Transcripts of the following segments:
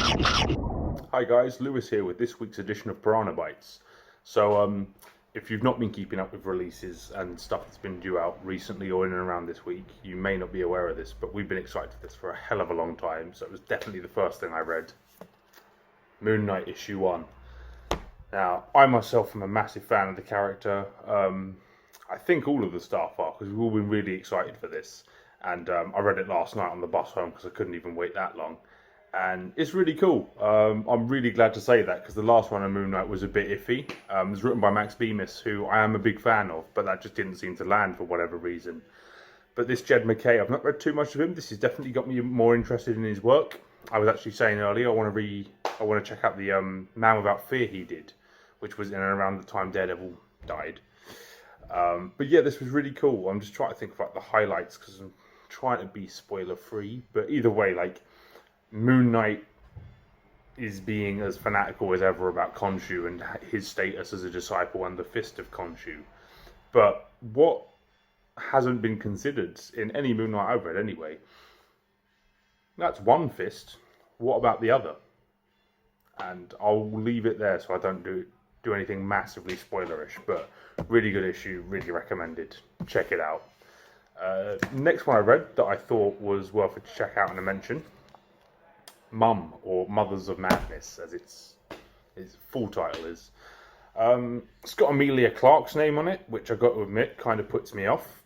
Hi guys, Lewis here with this week's edition of Piranha Bites. So, if you've not been keeping up with releases and stuff that's been due out recently or in and around this week, you may not be aware of this, but we've been excited for this for a hell of a long time, so it was definitely the first thing I read. Moon Knight issue 1. Now, I myself am a massive fan of the character. I think all of the staff are, because we've all been really excited for this. And I read it last night on the bus home because I couldn't even wait that long. And it's really cool. I'm really glad to say that because the last one on Moon Knight was a bit iffy. It was written by Max Bemis, who I am a big fan of, but that just didn't seem to land for whatever reason. But this Jed MacKay, I've not read too much of him. This has definitely got me more interested in his work. I was actually saying earlier, I want to check out the Man Without Fear he did, which was in and around the time Daredevil died. But yeah, this was really cool. I'm just trying to think about the highlights because I'm trying to be spoiler free. But either way, like, Moon Knight is being as fanatical as ever about Khonshu and his status as a disciple and the Fist of Khonshu. But what hasn't been considered in any Moon Knight I've read anyway, that's one fist. What about the other? And I'll leave it there so I don't do anything massively spoilerish, but really good issue, really recommended. Check it out. Next one I read that I thought was worth a check out and a mention, Mum, or Mothers of Madness, as its full title is. It's got Amelia Clark's name on it, which I got to admit kind of puts me off.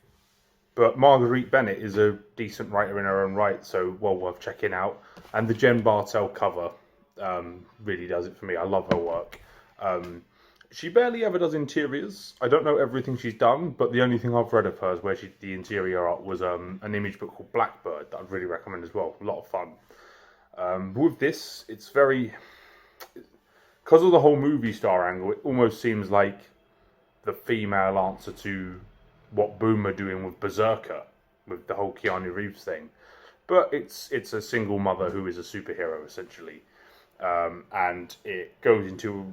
But Marguerite Bennett is a decent writer in her own right, so well worth checking out. And the Jen Bartel cover really does it for me. I love her work. She barely ever does interiors. I don't know everything she's done, but the only thing I've read of hers where the interior art was an image book called Blackbird that I'd really recommend as well. A lot of fun. With this, it's very... Because of the whole movie star angle, it almost seems like the female answer to what Boom are doing with Berserker, with the whole Keanu Reeves thing. But it's a single mother who is a superhero, essentially. And it goes into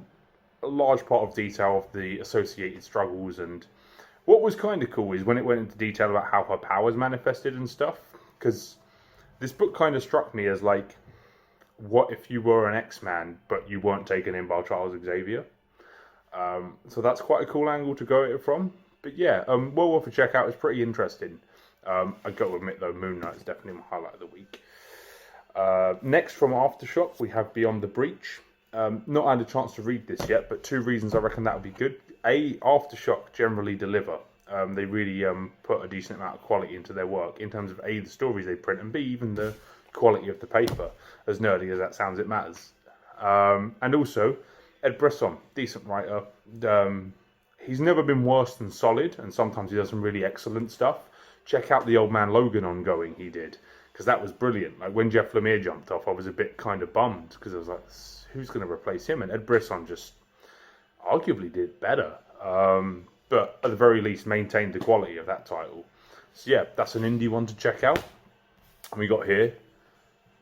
a large part of detail of the associated struggles, and what was kind of cool is when it went into detail about how her powers manifested and stuff, because this book kind of struck me as like, what if you were an X-Man but you weren't taken in by Charles Xavier? So that's quite a cool angle to go at it from. But yeah, well worth a check out. It's pretty interesting. I got to admit though, Moon Knight is definitely my highlight of the week. Next from Aftershock, we have Beyond the Breach. Not had a chance to read this yet, but two reasons I reckon that would be good. A, Aftershock generally deliver. They really put a decent amount of quality into their work in terms of A, the stories they print, and B, even the quality of the paper. As nerdy as that sounds, it matters. And also, Ed Brisson, decent writer. He's never been worse than solid, and sometimes he does some really excellent stuff. Check out the Old Man Logan ongoing he did, because that was brilliant. Like, when Jeff Lemire jumped off, I was a bit kind of bummed, because I was like, who's going to replace him? And Ed Brisson just arguably did better. But at the very least, maintained the quality of that title. So yeah, that's an indie one to check out. And we got here,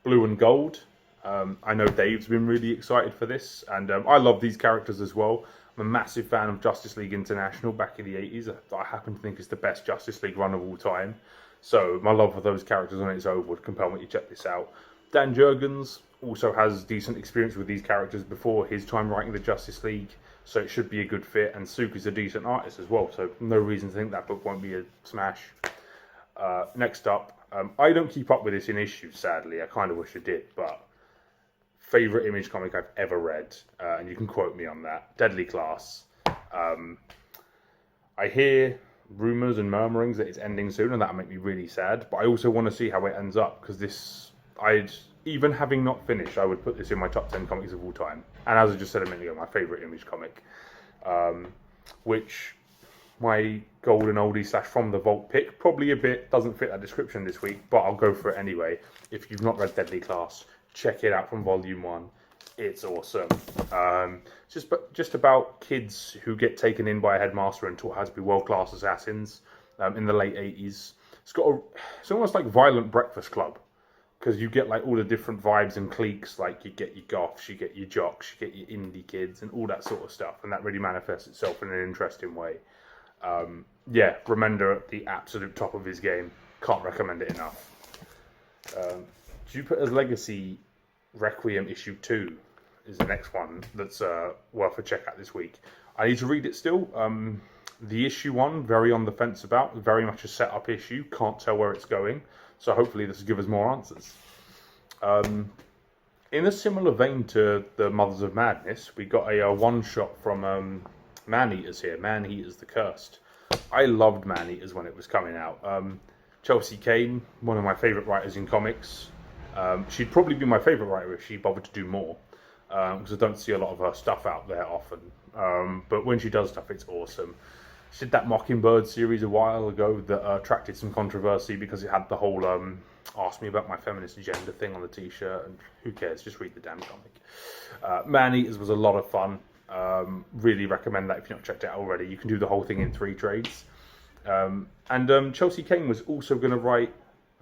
Blue and Gold. I know Dave's been really excited for this, and I love these characters as well. I'm a massive fan of Justice League International back in the 80s. I happen to think it's the best Justice League run of all time. So my love for those characters on its own would compel me to check this out. Dan Jurgens also has decent experience with these characters before his time writing the Justice League, so it should be a good fit. And Suk is a decent artist as well, so no reason to think that book won't be a smash. Next up, I don't keep up with this in issues, sadly. I kind of wish I did, but favourite Image comic I've ever read, and you can quote me on that, Deadly Class. I hear rumours and murmurings that it's ending soon, and that'll make me really sad, but I also want to see how it ends up, because this, even having not finished, I would put this in my top 10 comics of all time. And as I just said a minute ago, my favourite Image comic, which my golden oldie / from the vault pick probably a bit doesn't fit that description this week, but I'll go for it anyway. If you've not read Deadly Class, check it out from volume 1. It's awesome. Just about kids who get taken in by a headmaster and taught how to be world-class assassins in the late 80s. It's almost like Violent Breakfast Club, because you get like all the different vibes and cliques. Like you get your goths, you get your jocks, you get your indie kids, and all that sort of stuff. And that really manifests itself in an interesting way. Yeah, Remender at the absolute top of his game. Can't recommend it enough. Jupiter's Legacy Requiem issue 2 is the next one that's worth a check out this week. I need to read it still. The issue 1, very on the fence about, very much a set-up issue, can't tell where it's going, so hopefully this will give us more answers. In a similar vein to the Mothers of Madness, we got a one-shot from Man-Eaters here, Man-Eaters the Cursed. I loved Man-Eaters when it was coming out. Chelsea Kane, one of my favourite writers in comics. She'd probably be my favourite writer if she bothered to do more, because I don't see a lot of her stuff out there often. But when she does stuff, it's awesome. She did that Mockingbird series a while ago that attracted some controversy because it had the whole ask me about my feminist agenda thing on the t-shirt, and who cares, just read the damn comic. Man-Eaters was a lot of fun. Really recommend that if you've not checked it out already. You can do the whole thing in 3 trades. And Chelsea Kane was also going to write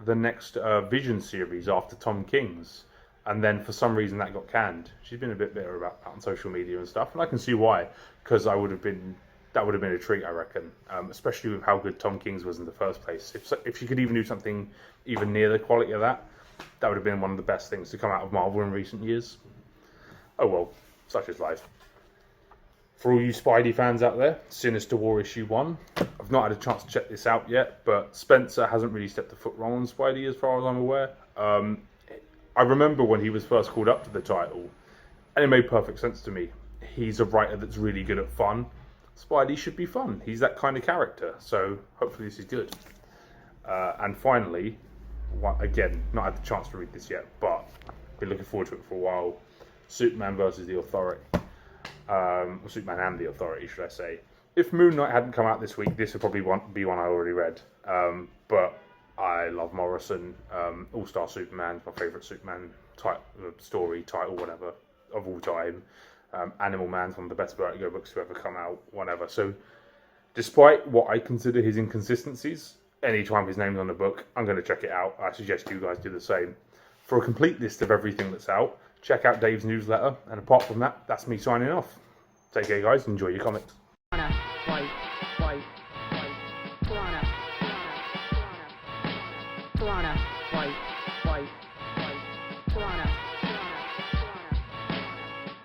the next Vision series after Tom King's, and then for some reason that got canned. She's been a bit bitter about that on social media and stuff, and I can see why, because that would have been a treat, I reckon, especially with how good Tom King's was in the first place. If she could even do something even near the quality of that, that would have been one of the best things to come out of Marvel in recent years. Oh well, such is life. For all you Spidey fans out there, Sinister War issue 1. I've not had a chance to check this out yet, but Spencer hasn't really stepped a foot wrong on Spidey as far as I'm aware. I remember when he was first called up to the title, and it made perfect sense to me. He's a writer that's really good at fun. Spidey should be fun. He's that kind of character, so hopefully this is good. And finally, again, not had the chance to read this yet, but been looking forward to it for a while. Superman versus the Authority. Superman and the Authority, should I say. If Moon Knight hadn't come out this week, this would probably be one I already read. But I love Morrison. All-Star Superman is my favourite Superman story, title, whatever, of all time. Animal Man's one of the best Vertigo books to ever come out, whatever. So, despite what I consider his inconsistencies, anytime his name's on the book, I'm going to check it out. I suggest you guys do the same. For a complete list of everything that's out, check out Dave's newsletter. And apart from that, that's me signing off. Take care, guys. Enjoy your comics. Piranha, white, white, white. Piranha, piranha, white, white, white. Piranha,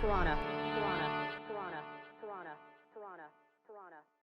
piranha.